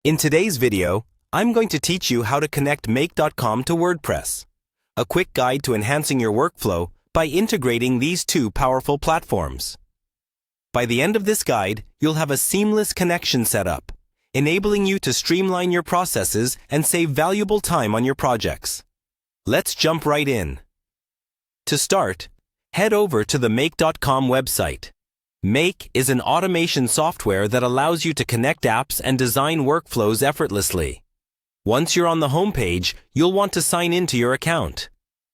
In today's video, I'm going to teach you how to connect Make.com to WordPress, a quick guide to enhancing your workflow by integrating these two powerful platforms. By the end of this guide, you'll have a seamless connection set up, enabling you to streamline your processes and save valuable time on your projects. Let's jump right in. To start, head over to the Make.com website. Make is an automation software that allows you to connect apps and design workflows effortlessly. Once you're on the home page, you'll want to sign into your account.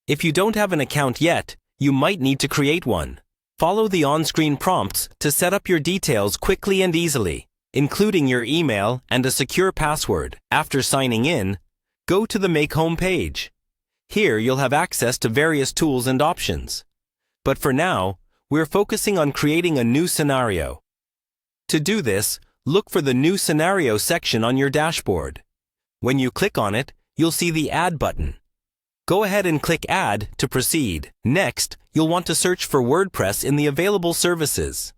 If you don't have an account yet, you might need to create one. Follow the on-screen prompts to set up your details quickly and easily, including your email and a secure password. After signing in, go to the Make home page. Here you'll have access to various tools and options. But for now, we're focusing on creating a new scenario. To do this, look for the New Scenario section on your dashboard. When you click on it, you'll see the Add button. Go ahead and click Add to proceed. Next, you'll want to search for WordPress in the available services.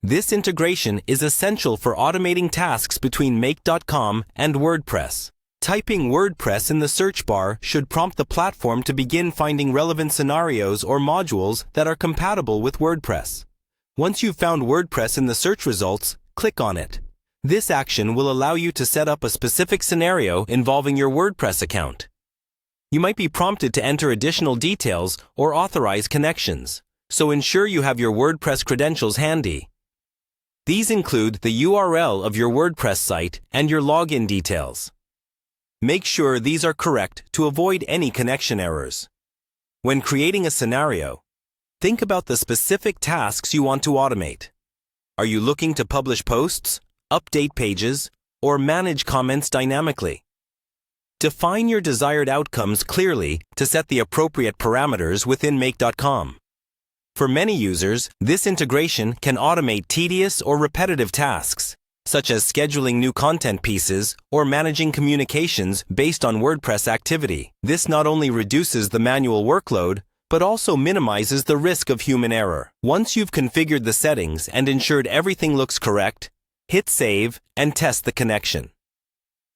This integration is essential for automating tasks between Make.com and WordPress. Typing WordPress in the search bar should prompt the platform to begin finding relevant scenarios or modules that are compatible with WordPress. Once you've found WordPress in the search results, click on it. This action will allow you to set up a specific scenario involving your WordPress account. You might be prompted to enter additional details or authorize connections, so ensure you have your WordPress credentials handy. These include the URL of your WordPress site and your login details. Make sure these are correct to avoid any connection errors. When creating a scenario, think about the specific tasks you want to automate. Are you looking to publish posts, update pages, or manage comments dynamically? Define your desired outcomes clearly to set the appropriate parameters within Make.com. For many users, this integration can automate tedious or repetitive tasks, such as scheduling new content pieces or managing communications based on WordPress activity. This not only reduces the manual workload, but also minimizes the risk of human error. Once you've configured the settings and ensured everything looks correct, hit Save and test the connection.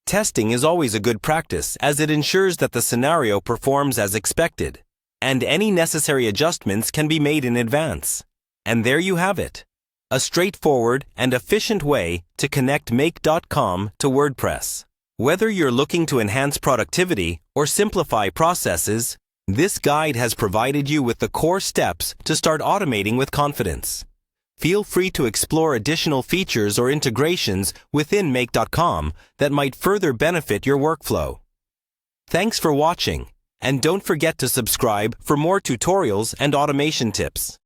Testing is always a good practice as it ensures that the scenario performs as expected, and any necessary adjustments can be made in advance. And there you have it. A straightforward and efficient way to connect Make.com to WordPress. Whether you're looking to enhance productivity or simplify processes, this guide has provided you with the core steps to start automating with confidence. Feel free to explore additional features or integrations within Make.com that might further benefit your workflow. Thanks for watching, and don't forget to subscribe for more tutorials and automation tips.